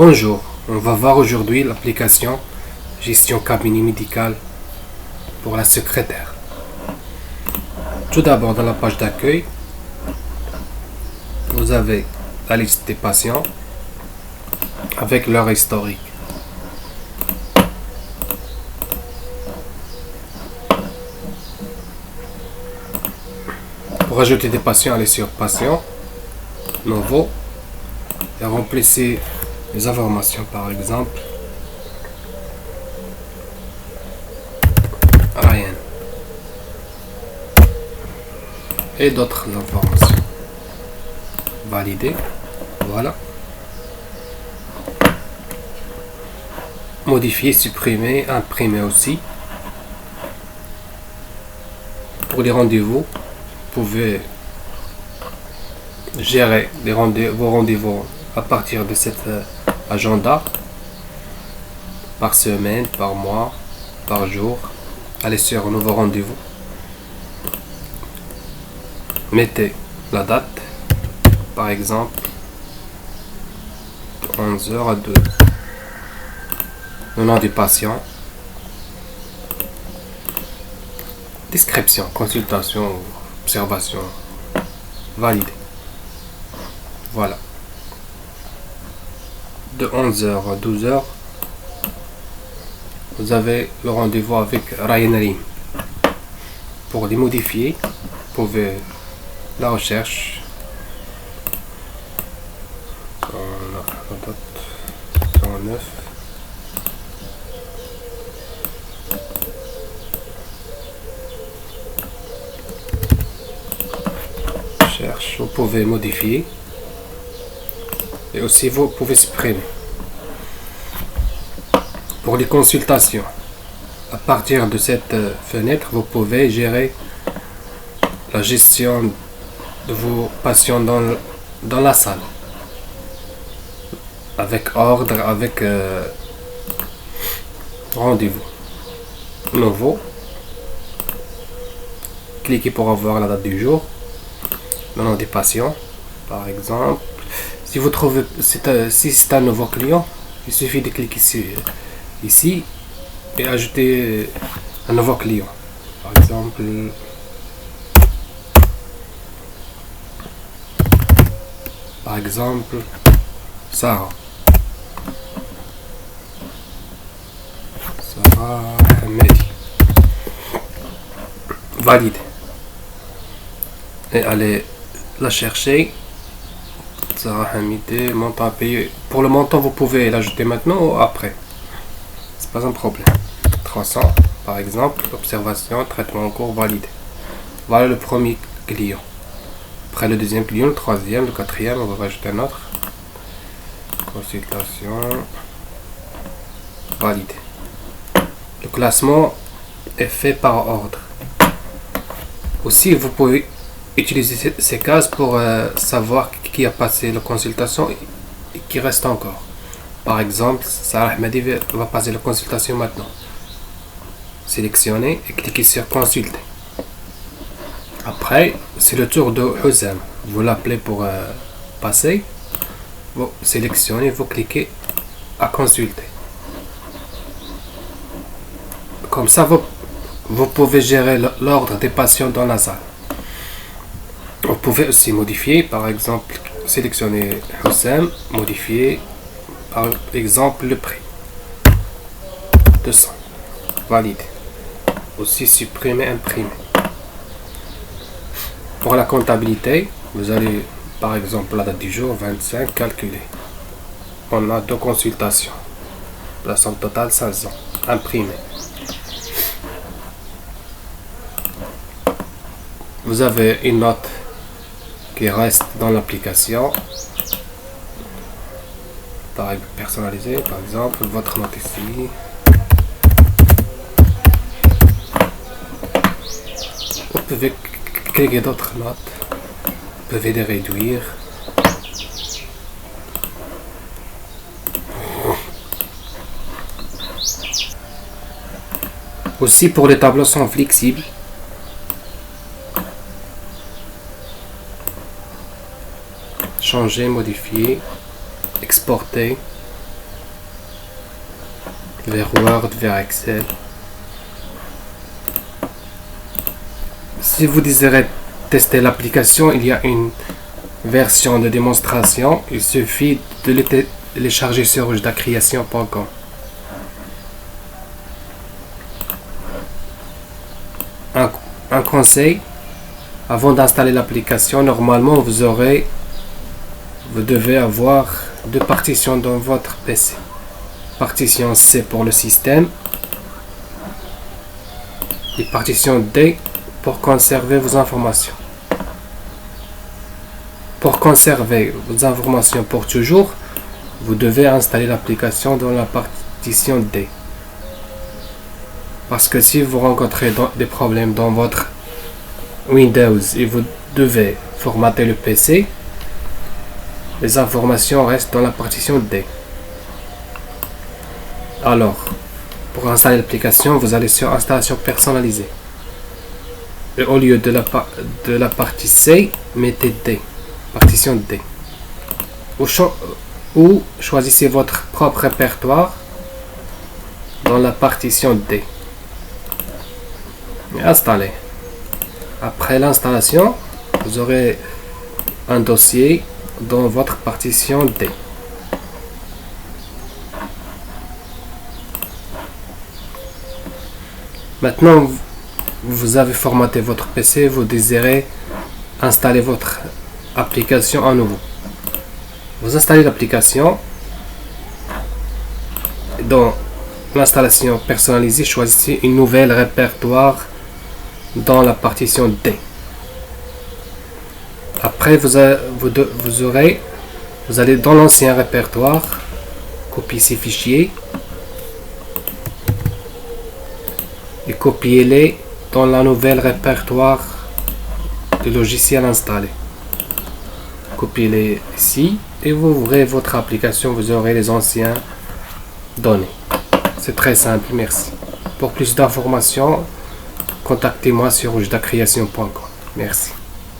Bonjour, on va voir aujourd'hui l'application Gestion cabinet médical pour la secrétaire. Tout d'abord, dans la page d'accueil, vous avez la liste des patients avec leur historique. Pour ajouter des patients, allez sur Patients, Nouveau et remplissez les informations, par exemple Ryan et d'autres informations. Valider, voilà. Modifier, supprimer, imprimer aussi. Pour les rendez-vous, vous pouvez gérer vos rendez-vous à partir de cet agenda, par semaine, par mois, par jour. Allez sur Nouveau rendez-vous, mettez la date, par exemple 11h à 2h, le nom du patient, description, consultation, observation, valider. Voilà. De 11h à 12h, vous avez le rendez-vous avec Ryan Rim. Pour les modifier, vous pouvez la recherche. La date 109. Cherche, vous pouvez modifier. Et aussi vous pouvez supprimer. Pour les consultations, à partir de cette fenêtre, vous pouvez gérer la gestion de vos patients dans la salle. Avec ordre, avec rendez-vous. Nouveau. Cliquez pour avoir la date du jour. Le nom des patients, par exemple. Si vous trouvez, si c'est un nouveau client, il suffit de cliquer ici et ajouter un nouveau client. Par exemple, Sarah Hamedi. Valide. Et allez la chercher. Sarah Hamidi, montant à payer. Pour le montant, vous pouvez l'ajouter maintenant ou après. C'est pas un problème. 300, par exemple. Observation, traitement en cours, validé. Voilà le premier client. Après le deuxième client, le troisième, le quatrième, on va rajouter un autre. Consultation. Validé. Le classement est fait par ordre. Aussi, vous pouvez utiliser ces cases pour savoir qui a passé la consultation et qui reste encore. Par exemple, Sarah Hamedi va passer la consultation maintenant. Sélectionnez et cliquez sur Consulter. Après, c'est le tour de Hussam. Vous l'appelez pour passer. Vous sélectionnez, vous cliquez à Consulter. Comme ça, vous pouvez gérer l'ordre des patients dans la salle. Vous pouvez aussi modifier, par exemple, sélectionner Hussam, modifier, par exemple, le prix. 200. Valide. Aussi supprimer, imprimer. Pour la comptabilité, vous allez, par exemple, la date du jour, 25, calculer. On a 2 consultations. La somme totale, 500. Imprimer. Vous avez une note qui reste dans l'application, personnalisée, par exemple, votre note ici. Vous pouvez cliquer d'autres notes, vous pouvez les réduire. Aussi, pour les tableaux sont flexibles. Changer, modifier, exporter, vers Word, vers Excel. Si vous désirez tester l'application, il y a une version de démonstration. Il suffit de le télécharger sur rougedacreation.com. Un conseil, avant d'installer l'application, normalement vous devez avoir deux partitions dans votre PC. Partition C pour le système et partition D pour conserver vos informations. Pour conserver vos informations pour toujours, vous devez installer l'application dans la partition D. Parce que si vous rencontrez des problèmes dans votre Windows et vous devez formater le PC, les informations restent dans la partition D. Alors, pour installer l'application, vous allez sur Installation personnalisée. Et au lieu de la partie C, mettez D, partition D. Ou choisissez votre propre répertoire dans la partition D. Et installez. Après l'installation, vous aurez un dossier dans votre partition D. Maintenant, vous avez formaté votre PC, vous désirez installer votre application à nouveau. Vous installez l'application. Dans l'installation personnalisée, choisissez une nouvelle répertoire dans la partition D. Après, vous allez dans l'ancien répertoire, copier ces fichiers et copiez-les dans la nouvelle répertoire de logiciels installés. Copiez-les ici et vous ouvrez votre application, vous aurez les anciens données. C'est très simple, merci. Pour plus d'informations, contactez-moi sur rougedacreation.com. Merci.